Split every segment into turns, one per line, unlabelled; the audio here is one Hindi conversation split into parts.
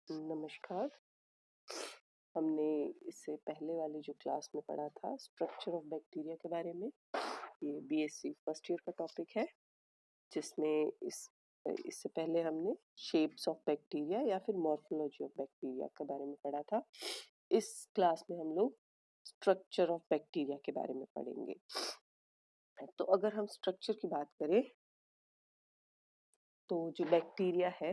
नमस्कार। हमने इससे पहले वाली जो क्लास में पढ़ा था स्ट्रक्चर ऑफ बैक्टीरिया के बारे में। ये बीएससी फर्स्ट ईयर का टॉपिक है, जिसमें इससे पहले हमने शेप्स ऑफ बैक्टीरिया या फिर मॉर्फोलॉजी ऑफ बैक्टीरिया के बारे में पढ़ा था। इस क्लास में हम लोग स्ट्रक्चर ऑफ बैक्टीरिया के बारे में पढ़ेंगे। तो अगर हम स्ट्रक्चर की बात करें तो जो बैक्टीरिया है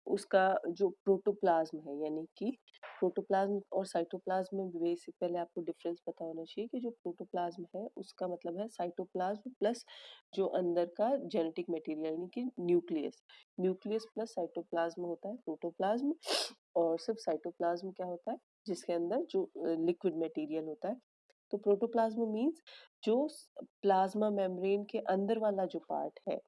उसका जो प्रोटोप्लाज्म है, यानी कि प्रोटोप्लाज्म और साइटोप्लाज्म में बेसिक पहले आपको डिफरेंस पता होना चाहिए कि जो प्रोटोप्लाज्म है उसका मतलब है साइटोप्लाज्म प्लस जो अंदर का जेनेटिक मटेरियल यानी कि न्यूक्लियस। न्यूक्लियस प्लस साइटोप्लाज्म होता है प्रोटोप्लाज्म। और सिर्फ साइटोप्लाज्म क्या होता है, जिसके अंदर जो लिक्विड मटेरियल होता है। तो प्रोटोप्लाज्म मीन्स जो प्लाज्मा मेम्ब्रेन के अंदर वाला जो पार्ट है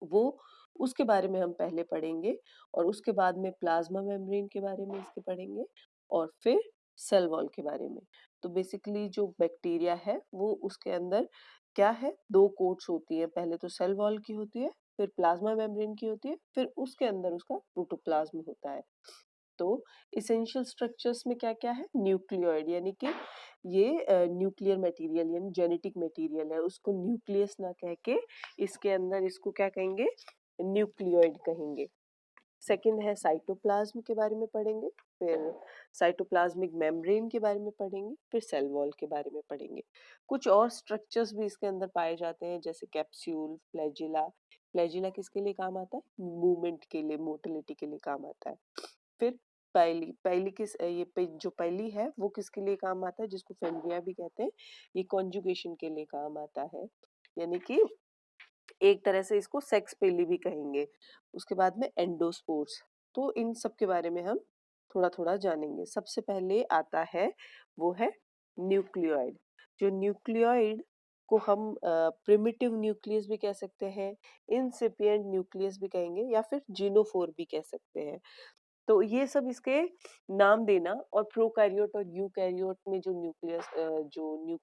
वो उसके बारे में हम पहले पढ़ेंगे, और उसके बाद में प्लाज्मा मेम्ब्रेन के बारे में इसके पढ़ेंगे, और फिर सेल वॉल के बारे में। तो बेसिकली जो बैक्टीरिया है वो उसके अंदर क्या है, दो कोट्स होती है, पहले तो सेल वॉल की होती है, फिर प्लाज्मा मेम्ब्रेन की होती है, फिर उसके अंदर उसका प्रोटोप्लाज्म होता है। तो इसेंशियल स्ट्रक्चर्स में क्या क्या है, न्यूक्लियोइड, यानी कि ये न्यूक्लियर मटेरियल यानी जेनेटिक मटेरियल है, उसको न्यूक्लियस ना कह के इसके अंदर इसको क्या कहेंगे, न्यूक्लियोइड कहेंगे। सेकंड है साइटोप्लाज्म के बारे में पढ़ेंगे, फिर साइटोप्लाज्मिक मेम्ब्रेन के बारे में पढ़ेंगे, फिर सेल वॉल के बारे में पढ़ेंगे। कुछ और स्ट्रक्चर्स भी इसके अंदर पाए जाते हैं, जैसे कैप्सूल, फ्लैजिला। फ्लैजिला किसके लिए काम आता है, मूवमेंट के लिए, मोटिलिटी के लिए काम आता है। फिर पैली, पैली किस ये जो पैली है वो किसके लिए काम आता है, जिसको फेम्ब्रिया भी कहते हैं, ये कॉन्जुगेशन के लिए काम आता है, यानी कि एक तरह से इसको सेक्स पेली भी कहेंगे। उसके बाद में एंडोस्पोर्स। तो इन सब के बारे में हम थोड़ा थोड़ा जानेंगे। सबसे पहले आता है वो है न्यूक्लियोइड। जो न्यूक्लियोइड को हम प्रिमिटिव न्यूक्लियस भी कह सकते हैं, इनसिपिएंट न्यूक्लियस भी कहेंगे, या फिर जीनोफोर भी कह सकते हैं। तो ये सब इसके नाम देना। और प्रोकैरियोट और यूकैरियोट में जो न्यूक्लियस जो न्यू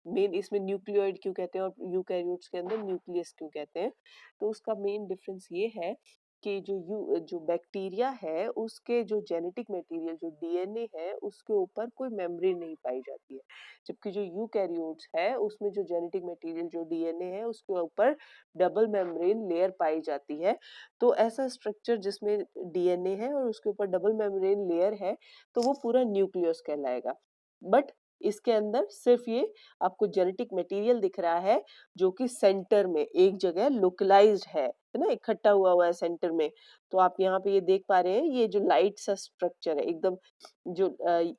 मेन इसमें न्यूक्लियोइड क्यों कहते हैं और यूकैरियोट्स के अंदर न्यूक्लियस क्यों कहते हैं, तो उसका मेन डिफरेंस ये है कि जो बैक्टीरिया है उसके जो जेनेटिक मटेरियल जो डीएनए है उसके ऊपर कोई मेम्ब्रेन नहीं पाई जाती है, जबकि जो यूकैरियोट्स है उसमें जो जेनेटिक मटेरियल जो डीएनए है उसके ऊपर डबल मेम्ब्रेन लेयर पाई जाती है। तो ऐसा स्ट्रक्चर जिसमें डीएनए है और उसके ऊपर डबल मेम्ब्रेन लेयर है तो वो पूरा न्यूक्लियस कहलाएगा। बट इसके अंदर सिर्फ ये आपको जेनेटिक मटेरियल दिख रहा है जो कि सेंटर में एक जगह लोकलाइज्ड है ना, इकट्ठा हुआ हुआ है सेंटर में। तो आप यहाँ पे ये देख पा रहे हैं, ये जो लाइट सा स्ट्रक्चर है एकदम, जो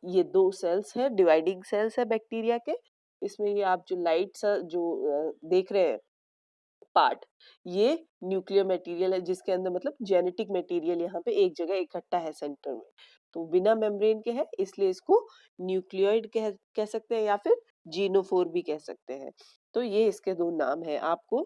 ये दो सेल्स है, डिवाइडिंग सेल्स है बैक्टीरिया के। इसमें ये आप जो लाइट सा जो देख रहे हैं पार्ट, ये न्यूक्लियर मटेरियल है, जिसके अंदर मतलब जेनेटिक मटेरियल यहाँ पे एक जगह इकट्ठा है सेंटर में। तो बिना मेम्ब्रेन के है, इसलिए इसको न्यूक्लियोइड कह सकते हैं, या फिर जीनोफोर भी कह सकते हैं। तो ये इसके दो नाम है। आपको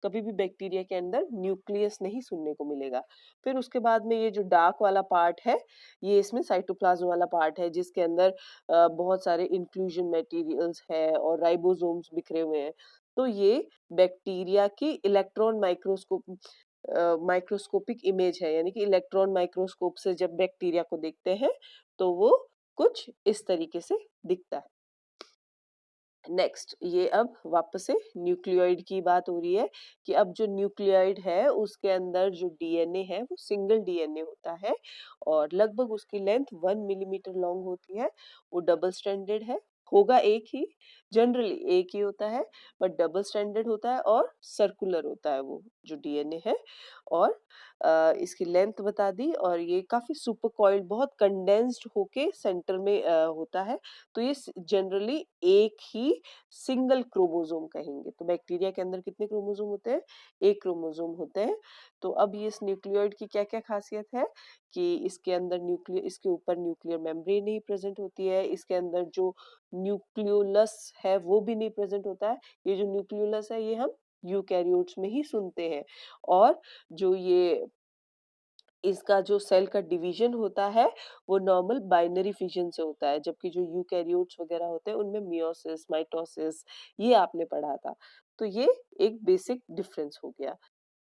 कभी भी बैक्टीरिया के अंदर न्यूक्लियस नहीं सुनने को मिलेगा। फिर उसके बाद में ये जो डार्क वाला पार्ट है, ये इसमें साइटोप्लाज्म वाला पार्ट है, जिसके अंदर बहुत सारे इंक्लूजन मटेरियल्स है और राइबोसोम्स बिखरे हुए हैं। तो ये बैक्टीरिया की इलेक्ट्रॉन माइक्रोस्कोपिक इमेज है, यानी कि इलेक्ट्रॉन माइक्रोस्कोप से जब बैक्टीरिया को देखते हैं तो वो कुछ इस तरीके से दिखता है। नेक्स्ट, ये अब वापस से न्यूक्लियोइड की बात हो रही है कि अब जो न्यूक्लियोइड है उसके अंदर जो डीएनए है वो सिंगल डीएनए होता है, और लगभग उसकी लेंथ 1 मिलीमीटर लॉन्ग होती है। वो डबल स्ट्रैंडेड है, होगा एक ही, जनरली एक ही होता है, बट डबल स्ट्रैंडेड होता है और सर्कुलर होता है वो जो डीएनए है। और इसकी लेंथ बता दी, और ये काफी सुपर कॉइल्ड, बहुत कंडेंस्ड होके सेंटर में होता है। तो ये जनरली एक ही सिंगल क्रोमोसोम कहेंगे। तो बैक्टीरिया के अंदर कितने क्रोमोसोम होते हैं, एक क्रोमोसोम होते हैं। तो अब ये इस न्यूक्लियोइड की क्या क्या खासियत है कि इसके अंदर इसके ऊपर न्यूक्लियर मेम्ब्रेन नहीं प्रेजेंट होती है, इसके अंदर जो न्यूक्लियोलस है वो भी नहीं प्रेजेंट होता है। ये जो न्यूक्लियोलस है ये हम यूकैरियोट्स में ही सुनते हैं। और जो ये इसका जो सेल का डिवीजन होता है वो नॉर्मल बाइनरी फिजन से होता है, जबकि जो यूकैरियोट्स वगैरह होते हैं उनमें मियोसिस, माइटोसिस, ये आपने पढ़ा था। तो ये एक बेसिक डिफरेंस हो गया।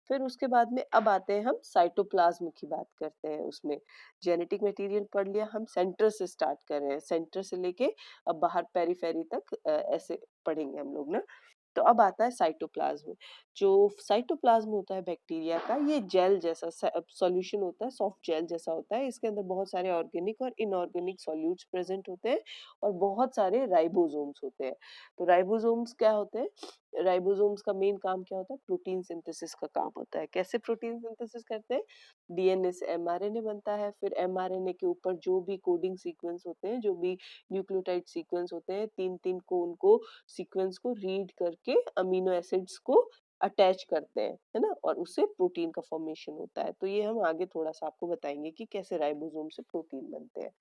फिर उसके बाद में अब आते हैं हम साइटोप्लाज्म की बात करते हैं। उसमें जेनेटिक मटेरियल पढ़ लिया, हम सेंटर से स्टार्ट कर रहे हैं, सेंटर से लेके अब बाहर पेरीफेरी तक ऐसे पढ़ेंगे हम लोग ना। तो अब आता है साइटोप्लाज्म। जो साइटोप्लाज्म होता है बैक्टीरिया का, ये जेल जैसा सॉल्यूशन होता है, सॉफ्ट जेल जैसा होता है। इसके अंदर बहुत सारे ऑर्गेनिक और इनऑर्गेनिक सॉल्यूट्स प्रेजेंट होते हैं और बहुत सारे राइबोसोम्स होते हैं। तो राइबोसोम्स क्या होते हैं? राइबोसोम्स का मेन काम क्या होता है? प्रोटीन सिंथेसिस का काम होता है। कैसे प्रोटीन सिंथेसिस करते हैं? डीएनए से एमआरएनए बनता है, फिर एमआरएनए के ऊपर जो भी कोडिंग सीक्वेंस होते हैं, जो भी न्यूक्लियोटाइड सीक्वेंस होते हैं, तीन तीन को उनको सीक्वेंस को रीड करके अमीनो एसिड्स को अटैच करते हैं, है ना, और उससे प्रोटीन का फॉर्मेशन होता है। तो ये हम आगे थोड़ा सा आपको बताएंगे कि कैसे राइबोसोम से प्रोटीन बनते हैं।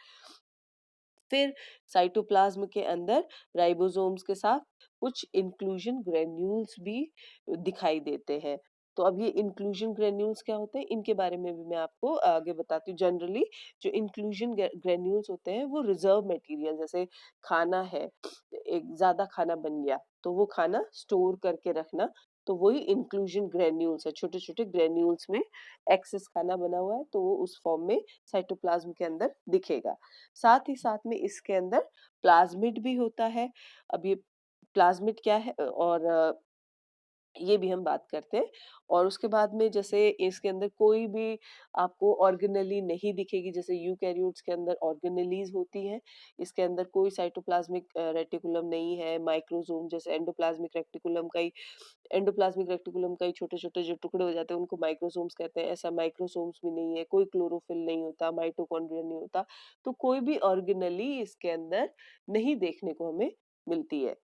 फिर साइटोप्लाज्म के अंदर राइबोसोम्स के साथ कुछ इंक्लूजन ग्रेन्यूल्स भी दिखाई देते हैं। तो अब ये इंक्लूजन ग्रेन्यूल्स क्या होते हैं, इनके बारे में भी मैं आपको आगे बताती हूँ। जनरली जो इंक्लूजन ग्रेन्यूल्स होते हैं वो रिजर्व मटेरियल, जैसे खाना है, एक ज्यादा खाना बन गया तो वो खाना स्टोर करके रखना, तो वही इंक्लूजन ग्रेन्यूल्स है। छोटे छोटे ग्रेन्यूल्स में एक्सेस खाना बना हुआ है तो वो उस फॉर्म में साइटोप्लाज्म के अंदर दिखेगा। साथ ही साथ में इसके अंदर प्लाज्मिड भी होता है। अब ये प्लाज्मिड क्या है और ये भी हम बात करते हैं। और उसके बाद में जैसे इसके अंदर कोई भी आपको ऑर्गेनेली नहीं दिखेगी, जैसे यूकैरियोट्स के अंदर ऑर्गेनेलीज होती हैं, इसके अंदर कोई साइटोप्लाज्मिक रेटिकुलम नहीं है। माइक्रोसोम जैसे एंडोप्लाज्मिक रेटिकुलम का ही छोटे छोटे जो टुकड़े हो जाते हैं उनको माइक्रोसोम्स कहते हैं। ऐसा माइक्रोसोम्स भी नहीं है, कोई क्लोरोफिल नहीं होता, माइटोकॉन्ड्रिया नहीं होता। तो कोई भी ऑर्गेनेली इसके अंदर नहीं देखने को हमें मिलती है।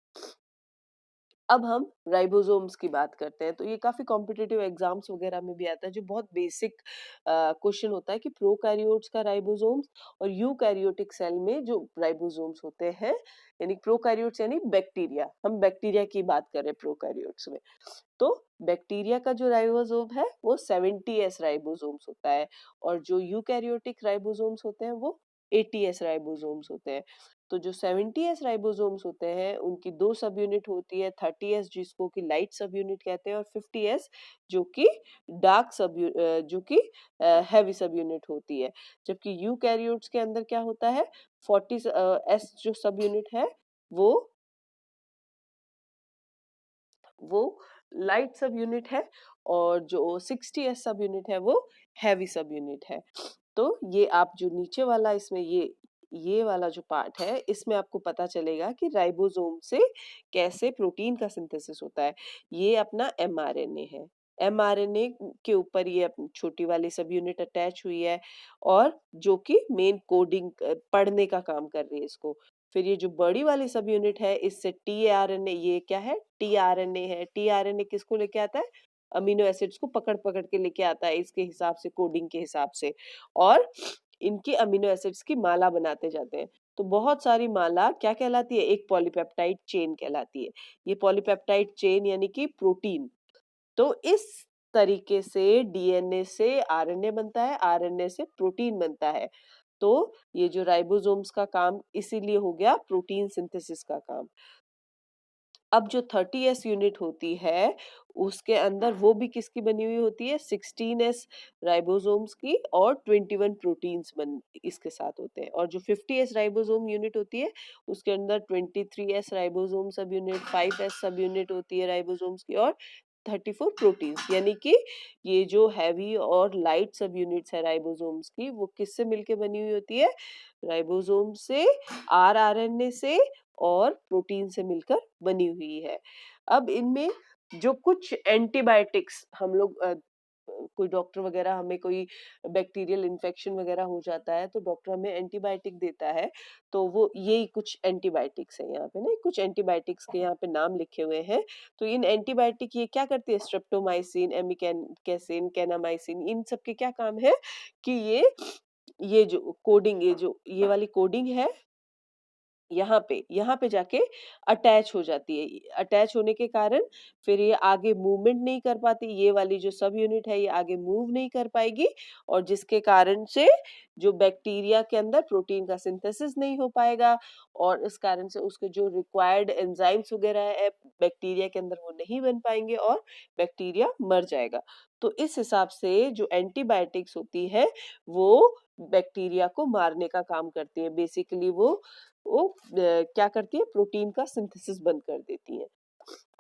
अब हम राइबोसोम्स की बात करते हैं। तो ये काफी कॉम्पिटिटिव एग्जाम्स वगैरह में भी आता है, जो बहुत बेसिक क्वेश्चन होता है कि प्रोकैरियोट्स का राइबोसोम्स और यूकैरियोटिक सेल में जो राइबोसोम्स होते हैं, यानी प्रोकैरियोट्स यानी बैक्टीरिया, हम बैक्टीरिया की बात कर रहे हैं प्रोकैरियोट्स में। तो बैक्टीरिया का जो राइबोसोम है वो 70s राइबोसोम्स होता है, और जो यूकैरियोटिक राइबोसोम्स होते हैं वो 80s राइबोसोम्स होते हैं। तो जो 70s राइबोसोम्स होते हैं उनकी दो सब यूनिट होती है, 30s जिसको कि लाइट सब यूनिट कहते हैं, और 50s जो कि जो कि हैवी सब यूनिट होती है। जबकि यूकैरियोट्स के अंदर क्या होता है, 40 एस जो सब यूनिट है वो वो लाइट सब यूनिट है, और जो 60s सब यूनिट है वो हैवी सब यूनिट है। तो ये आप जो नीचे वाला इसमें ये वाला जो पार्ट है, इसमें आपको पता चलेगा कि राइबोसोम से कैसे प्रोटीन का सिंथेसिस होता है। ये अपना एमआरएनए है, एमआरएनए के ऊपर ये छोटी वाली सब यूनिट अटैच हुई है, और जो कि मेन कोडिंग पढ़ने का काम कर रही है इसको। फिर ये जो बड़ी वाली सब यूनिट है, इससे टीआरएनए, ये क्या है, टीआरएनए है। टीआरएनए किसको लेके आता है? अमीनो एसिड्स को पकड़ पकड़ के लेके आता है इसके हिसाब से, कोडिंग के हिसाब से, और इनकी अमीनो एसिड्स की माला बनाते जाते हैं। तो बहुत सारी माला क्या कहलाती है? एक पॉलीपेप्टाइड चेन कहलाती है। ये पॉलीपेप्टाइड चेन यानी कि प्रोटीन। तो इस तरीके से डीएनए से आरएनए बनता है, आरएनए से प्रोटीन बनता है। तो ये जो राइबोसोम्स का काम इसीलिए हो गया प्रोटीन सिंथेसिस का काम। अब जो 30s यूनिट होती है, उसके अंदर वो भी किसकी बनी हुई होती है? 16s राइबोसोम्स की, और 21 प्रोटीन्स बन इसके साथ होते हैं। और जो 50s राइबोसोम यूनिट होती है, उसके अंदर 23s राइबोसोम सब यूनिट, 5s सब यूनिट होती है राइबोसोम्स की, और 34 प्रोटीन्स। यानी कि ये जो हैवी और लाइट सब यूनिट्स है राइबोसोम्स की, वो किससे मिलके बनी हुई होती है? राइबोसोम से, आरआरएनए से और प्रोटीन से मिलकर बनी हुई है। अब इनमें जो कुछ एंटीबायोटिक्स हम लोग कोई डॉक्टर वगैरह, हमें कोई बैक्टीरियल इन्फेक्शन वगैरह हो जाता है तो डॉक्टर हमें एंटीबायोटिक देता है। तो वो यही कुछ एंटीबायोटिक्स है यहाँ पे ना, कुछ एंटीबायोटिक्स के यहाँ पे नाम लिखे हुए हैं। तो इन एंटीबायोटिक ये क्या करती है? स्ट्रेप्टोमाइसिन, एमिकैसिन, कैनामाइसिन, इन सब के क्या काम है कि ये जो कोडिंग, ये वाली कोडिंग है, यहाँ पे जाके अटैच हो जाती है। अटैच होने के कारण फिर ये आगे मूवमेंट नहीं कर पाती, ये वाली जो सब यूनिट है ये आगे मूव नहीं कर पाएगी, और जिसके कारण से जो बैक्टीरिया के अंदर प्रोटीन का सिंथेसिस नहीं हो पाएगा, और इस कारण से उसके जो रिक्वायर्ड एंजाइम्स वगैरह है बैक्टीरिया के अंदर वो नहीं बन पाएंगे, और बैक्टीरिया मर जाएगा। तो इस हिसाब से जो एंटीबायोटिक्स होती है वो बैक्टीरिया को मारने का काम करती है। बेसिकली वो क्या करती है, प्रोटीन का सिंथेसिस बंद कर देती है।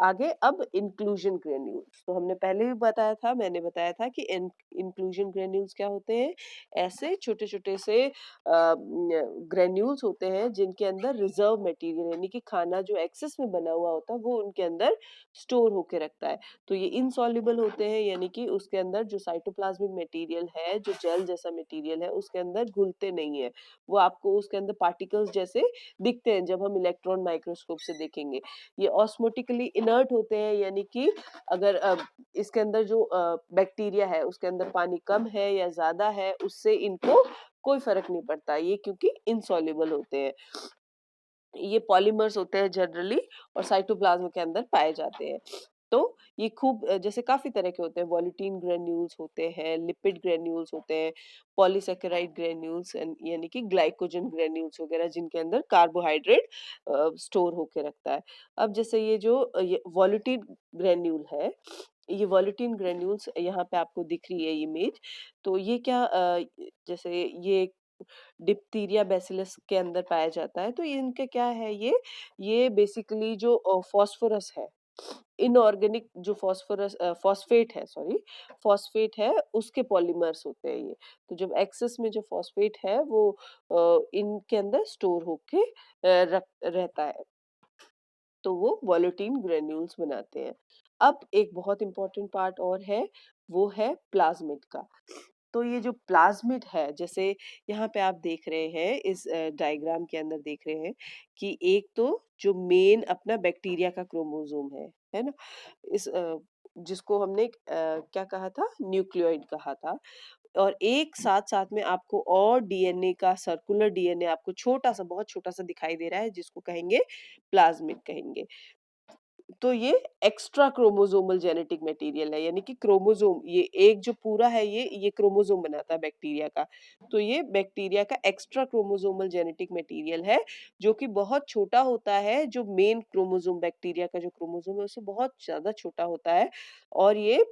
आगे अब इंक्लूजन ग्रेन्यूल्स, तो हमने पहले भी बताया था, मैंने बताया था कि इंक्लूजन ग्रेन्यूल्स क्या होते हैं, ऐसे छोटे छोटे से ग्रेन्यूल्स होते हैं जिनके अंदर रिजर्व मटेरियल यानी कि खाना जो एक्सेस में बना हुआ होता है वो उनके अंदर स्टोर होके रखता है। तो ये इनसॉल्युबल होते हैं यानी कि उसके अंदर जो साइटोप्लाज्मिक मटेरियल है, जो जेल जैसा मटेरियल है, उसके अंदर घुलते नहीं है। वो आपको उसके अंदर पार्टिकल्स जैसे दिखते हैं जब हम इलेक्ट्रॉन माइक्रोस्कोप से देखेंगे। ये ऑस्मोटिकली इनर्ट होते हैं यानी कि अगर इसके अंदर जो बैक्टीरिया है उसके अंदर पानी कम है या ज्यादा है उससे इनको कोई फर्क नहीं पड़ता, ये क्योंकि इनसॉल्युबल होते हैं। ये पॉलीमर्स होते हैं जनरली और साइटोप्लाज्म के अंदर पाए जाते हैं। तो ये खूब जैसे काफी तरह के होते हैं, वॉलिटीन ग्रेन्यूल्स होते हैं, लिपिड ग्रेन्यूल्स होते हैं, पॉलीसेकेराइड ग्रेन्यूल्स यानी कि ग्लाइकोजन ग्रेन्यूल्स वगैरह जिनके अंदर कार्बोहाइड्रेट स्टोर होके रखता है। अब जैसे ये वॉलिटीन ग्रेन्यूल है, ये वॉलिटीन ग्रेन्यूल्स यहाँ पे आपको दिख रही है इमेज। तो ये क्या जैसे ये डिप्थीरिया बैसिलस के अंदर पाया जाता है। तो इनके क्या है, ये बेसिकली जो फास्फोरस है, इनऑर्गेनिक जो फॉस्फेट है, सॉरी, फॉस्फेट है उसके पॉलीमर्स होते हैं ये। तो जब एक्सेस में जो फॉस्फेट है वो इनके अंदर स्टोर होके रहता है, तो वो वोलेटिन ग्रेन्यूल्स बनाते हैं। अब एक बहुत इंपॉर्टेंट पार्ट और है, वो है प्लाज्मिड का। तो ये जो प्लाज्मिड है, जैसे यहाँ पे आप देख रहे हैं इस डायग्राम के अंदर देख रहे हैं कि एक तो जो मेन अपना बैक्टीरिया का क्रोमोसोम है ना, जिसको हमने क्या कहा था, न्यूक्लियोइड कहा था। और एक साथ साथ में आपको और डीएनए का सर्कुलर डीएनए आपको छोटा सा, बहुत छोटा सा दिखाई दे रहा है जिसको कहेंगे प्लाज्मिड कहेंगे। तो ये एक्स्ट्रा क्रोमोसोमल जेनेटिक मटेरियल है यानी कि क्रोमोसोम, ये एक जो पूरा है ये क्रोमोसोम बनाता है बैक्टीरिया का। तो ये बैक्टीरिया का एक्स्ट्रा क्रोमोसोमल जेनेटिक मटेरियल है जो कि बहुत छोटा होता है। जो मेन क्रोमोसोम, बैक्टीरिया का जो क्रोमोसोम है उससे बहुत ज्यादा छोटा होता है। और ये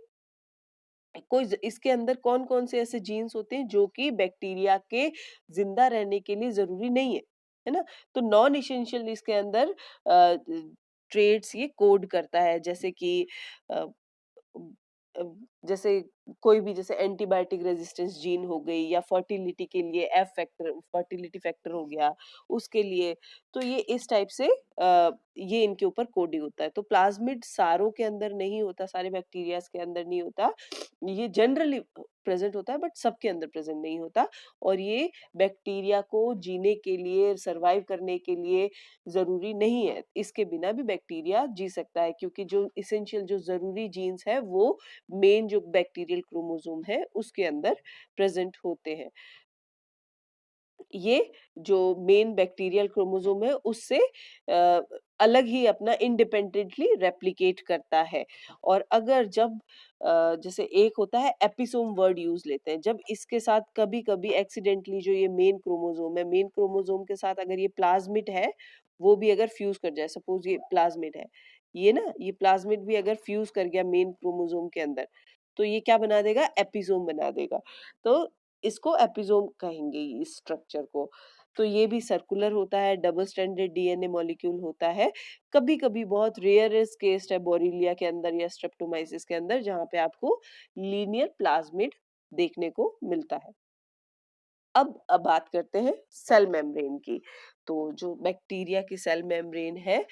इसके अंदर कौन कौन से ऐसे जीन्स होते हैं जो कि बैक्टीरिया के जिंदा रहने के लिए जरूरी नहीं है ना। तो नॉन इसेंशियल इसके अंदर ट्रेड्स ये कोड करता है, जैसे कि अ, अ, जैसे कोई भी, जैसे एंटीबायोटिक रेजिस्टेंस जीन हो गई, या फर्टिलिटी के लिए एफ फैक्टर, फर्टिलिटी फैक्टर हो गया उसके लिए। तो ये इस टाइप से ये इनके ऊपर कोडिंग होता है। तो प्लाज्मिड सारों के अंदर नहीं होता, सारे बैक्टीरियाज के अंदर नहीं होता, ये जनरली प्रेजेंट होता है बट सबके अंदर प्रेजेंट नहीं होता। और ये बैक्टीरिया को जीने के लिए, सरवाइव करने के लिए जरूरी नहीं है। इसके बिना भी बैक्टीरिया जी सकता है क्योंकि जो इसेंशियल, जो जरूरी जीन्स है वो मेन जो बैक्टीरियल क्रोमोसोम है उसके अंदर प्रेजेंट होते हैं। ये जो मेन बैक्टीरियल क्रोमोसोम है उससे अ, अलग ही अपना इंडिपेंडेंटली रेप्लिकेट करता है। और अगर जब जैसे एक होता है एपिसोम, वर्ड यूज लेते हैं जब इसके साथ कभी कभी एक्सीडेंटली जो ये मेन क्रोमोसोम है, मेन क्रोमोसोम के साथ अगर ये प्लाज्मिड है वो भी अगर फ्यूज कर जाए, सपोज ये प्लाज्मिड है, ये ना, ये प्लाज्मिड भी अगर फ्यूज कर गया मेन क्रोमोसोम के अंदर, तो ये क्या बना देगा, एपिसोम बना देगा। तो इसको एपिसोम कहेंगे इस स्ट्रक्चर को। तो ये भी सर्कुलर होता है, डबल स्ट्रैंडेड डीएनए मॉलिक्यूल होता है। कभी कभी बहुत रेयरेस्ट केस है बोरिलिया के अंदर या स्ट्रेप्टोमाइसिस के अंदर जहां पे आपको लीनियर प्लाज्मिड देखने को मिलता है। अब बात करते हैं सेल मेम्ब्रेन की। तो जो बैक्टीरिया की सेल मेम्ब्रेन है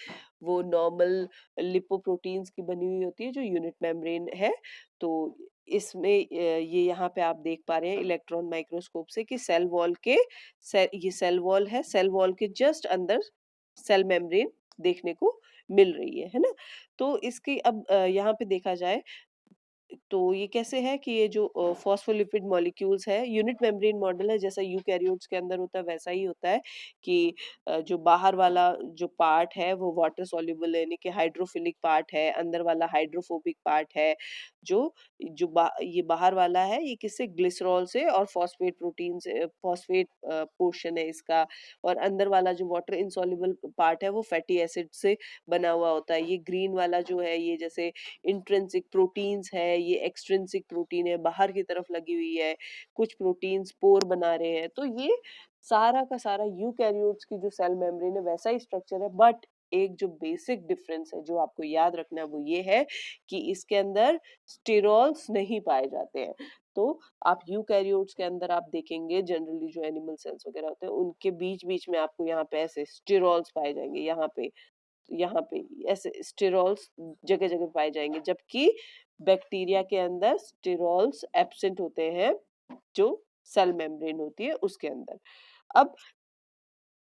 वो नॉर्मल लिपोप्रोटीन्स की बनी हुई होती है, जो यूनिट मेम्ब्रेन है। तो इसमें ये यहाँ पे आप देख पा रहे हैं इलेक्ट्रॉन माइक्रोस्कोप से कि सेल वॉल के ये सेल वॉल है, सेल वॉल के जस्ट अंदर सेल मेम्ब्रेन देखने को मिल रही है ना। तो इसकी अब यहाँ पे देखा जाए तो ये कैसे है कि ये जो फॉस्फोलिपिड मॉलिक्यूल्स है, यूनिट मेम्ब्रेन मॉडल है, जैसा यूकैरियोट्स के अंदर होता है वैसा ही होता है कि जो बाहर वाला जो पार्ट है वो वाटर सॉल्युबल यानी कि हाइड्रोफिलिक पार्ट है, अंदर वाला हाइड्रोफोबिक पार्ट है। जो ये बाहर वाला है ये किससे, ग्लिसरॉल से और फॉस्फेट प्रोटीन से, फॉस्फेट पोर्शन है इसका, और अंदर वाला जो वाटर इनसॉल्युबल पार्ट है वो फैटी एसिड से बना हुआ होता है। ये ग्रीन वाला जो है ये जैसे इंट्रिंसिक प्रोटीन्स है, ये एक्सट्रिंसिक प्रोटीन है, बाहर की तरफ लगी हुई है, कुछ प्रोटीन्स पोर बना रहे हैं। तो ये सारा का सारा यूकैरियोट्स की जो सेल मेम्ब्रेन है वैसा ही स्ट्रक्चर है, बट एक जो बेसिक डिफरेंस है जो आपको याद रखना है वो ये है कि इसके अंदर स्टेरॉल्स नहीं पाए जाते हैं। तो आप यूकैरियोट्स के अंदर आप देखेंगे जनरली जो एनिमल सेल्स वगैरह होते हैं उनके बीच बीच में आपको यहाँ पे ऐसे स्टेरॉल्स पाए जाएंगे, यहाँ पे ऐसे स्टेरॉल्स जगह जगह पाए जाएंगे, जबकि बैक्टीरिया के अंदर स्टेरॉल्स एब्सेंट होते हैं जो सेल मेम्ब्रेन होती है उसके अंदर। अब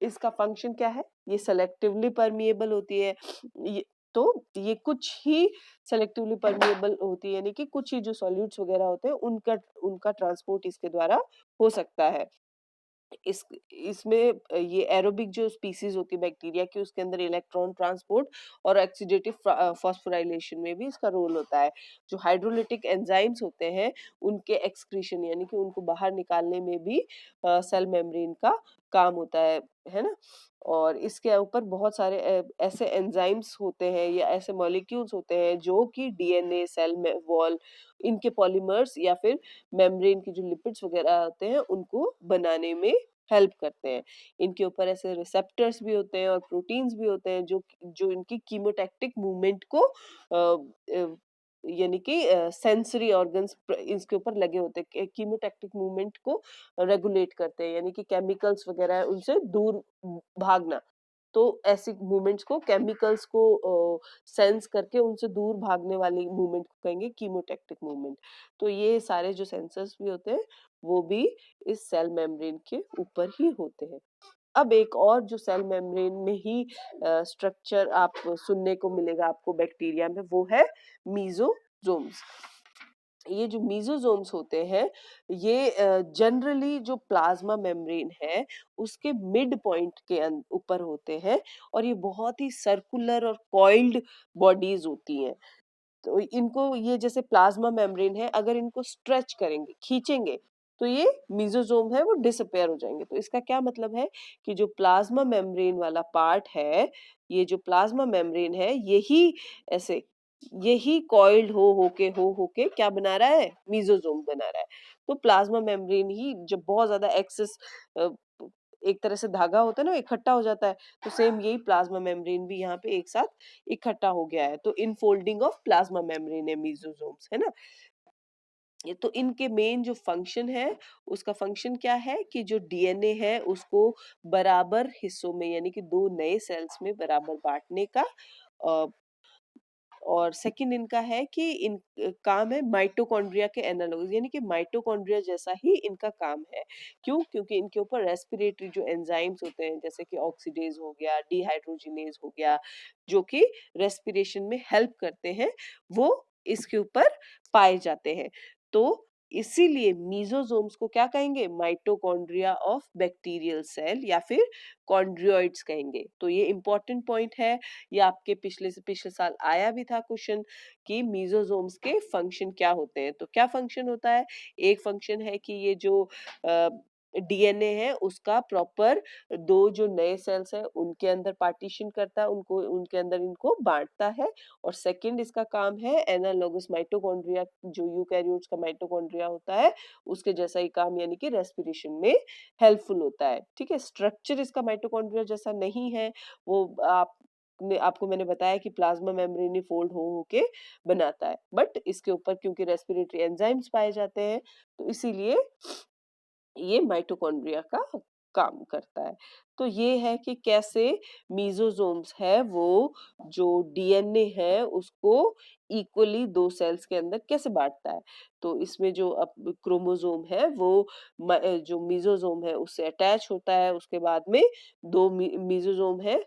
इसका फंक्शन क्या है, ये सेलेक्टिवली परमिएबल होती है, ये तो ये कुछ ही सेलेक्टिवली परमिएबल होती है, यानी कि कुछ ही जो सॉल्यूट्स वगैरह होते हैं उनका उनका ट्रांसपोर्ट इसके द्वारा हो सकता है। इस इसमें ये एरोबिक जो स्पीसीज होती है बैक्टीरिया की उसके अंदर इलेक्ट्रॉन ट्रांसपोर्ट और ऑक्सीडेटिव फॉस्फोराइलेशन में भी इसका रोल होता है। जो हाइड्रोलिटिक एंजाइम्स होते हैं उनके एक्सक्रीशन यानी कि उनको बाहर निकालने में भी सेल मेम्ब्रेन का काम होता है ना। और इसके ऊपर बहुत सारे ऐसे एंजाइम्स होते हैं या ऐसे मॉलिक्यूल्स होते हैं जो कि डीएनए सेल में वॉल इनके पॉलीमर्स या फिर मेम्ब्रेन की जो लिपिड्स वगैरह होते हैं उनको बनाने में हेल्प करते हैं। इनके ऊपर ऐसे रिसेप्टर्स भी होते हैं और प्रोटीन्स भी होते हैं जो जो इनकी कीमोटैक्टिक मूवमेंट को यानी कि सेंसरी ऑर्गन्स इसके ऊपर लगे होते हैं, कीमोटैक्टिक मूवमेंट को रेगुलेट करते हैं, यानी कि केमिकल्स वगैरह है उनसे दूर भागना। तो ऐसी मूवमेंट्स को केमिकल्स को सेंस करके उनसे दूर भागने वाली मूवमेंट को कहेंगे कीमोटैक्टिक मूवमेंट। तो ये सारे जो सेंसर्स भी होते हैं वो भी इस सेल मेम्ब्रेन के ऊपर ही होते हैं। अब एक और जो सेल मेम्ब्रेन में ही स्ट्रक्चर आप सुनने को मिलेगा आपको बैक्टीरिया में वो है मीजोजोम्स। ये जो मीजोजोम्स होते हैं ये जनरली जो प्लाज्मा मेम्ब्रेन है उसके मिड पॉइंट के ऊपर होते हैं और ये बहुत ही सर्कुलर और कॉइल्ड बॉडीज होती हैं। तो इनको ये जैसे प्लाज्मा मेम्ब्रेन है अगर इनको स्ट्रेच करेंगे खींचेंगे तो ये मीजोजोम है वो डिसअपेयर हो जाएंगे। तो इसका क्या मतलब है कि जो प्लाज्मा मेम्ब्रेन वाला पार्ट है ये जो प्लाज्मा मेम्ब्रेन है ऐसे यही कॉइल्ड हो के क्या बना रहा है, मीजोजोम बना रहा है। तो प्लाज्मा मेम्ब्रेन ही जब बहुत ज्यादा एक्सेस एक तरह से धागा होता है ना इकट्ठा हो जाता है, तो सेम यही प्लाज्मा मेम्ब्रेन भी यहाँ पे एक साथ इकट्ठा हो गया है। तो इनफोल्डिंग ऑफ प्लाज्मा मेम्ब्रेन है मीजोजोम्स, है ना। ये तो इनके मेन जो फंक्शन है उसका फंक्शन क्या है कि जो डीएनए है उसको बराबर हिस्सों में यानी कि दो नए सेल्स में बराबर बांटने का। और सेकंड इनका है कि इन काम है माइटोकॉन्ड्रिया के एनालॉग यानी कि माइटोकॉन्ड्रिया जैसा ही इनका काम है। क्यों, क्योंकि इनके ऊपर रेस्पिरेटरी जो एंजाइम्स होते हैं जैसे कि ऑक्सीडेज हो गया, डिहाइड्रोजिनेज हो गया, जो कि रेस्पिरेशन में हेल्प करते हैं, वो इसके ऊपर पाए जाते हैं। तो इसीलिए मीजोजोम्स को क्या कहेंगे, माइटोकॉन्ड्रिया ऑफ बैक्टीरियल सेल या फिर कॉन्ड्रियोइड्स कहेंगे। तो ये इंपॉर्टेंट पॉइंट है, ये आपके पिछले से पिछले साल आया भी था क्वेश्चन कि मीजोजोम्स के फंक्शन क्या होते हैं। तो क्या फंक्शन होता है, एक फंक्शन है कि ये जो डीएनए है उसका प्रॉपर दो जो नए सेल्स है उनके अंदर पार्टीशन करता है, उनको उनके अंदर इनको बांटता है। और सेकंड इसका काम है एनालॉगस माइटोकॉन्ड्रिया, जो यूकैरियोट्स का माइटोकॉन्ड्रिया होता है उसके जैसा ही काम, यानी कि रेस्पिरेशन में हेल्पफुल होता है। ठीक है, स्ट्रक्चर इसका माइटोकॉन्ड्रिया जैसा नहीं है, वो आपको मैंने बताया कि प्लाज्मा मेम्ब्रेन ही फोल्ड हो के बनाता है, बट इसके ऊपर क्योंकि रेस्पिरेटरी एंजाइम्स पाए जाते हैं तो इसीलिए ये माइटोकॉन्ड्रिया का काम करता है। तो ये है कि कैसे मीजोजोम्स है वो जो डीएनए है उसको इक्वली दो सेल्स के अंदर कैसे बांटता है। तो इसमें जो अब क्रोमोसोम है वो जो मीजोजोम है उससे अटैच होता है, उसके बाद में दो मीजोजोम है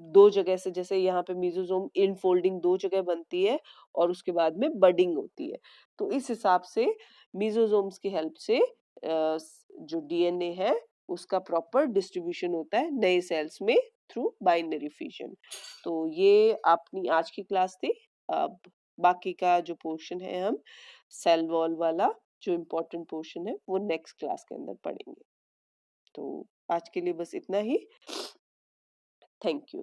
दो जगह से, जैसे यहाँ पे मीजोजोम इनफोल्डिंग दो जगह बनती है और उसके बाद में बडिंग होती है। तो इस हिसाब से मीजोजोम्स की हेल्प से जो डीएनए है उसका प्रॉपर डिस्ट्रीब्यूशन होता है नए सेल्स में थ्रू बाइनरी फिजन। तो ये अपनी आज की क्लास थी। अब बाकी का जो पोर्शन है हम सेल वॉल वाला जो इम्पोर्टेंट पोर्शन है वो नेक्स्ट क्लास के अंदर पढ़ेंगे। तो आज के लिए बस इतना ही। Thank you.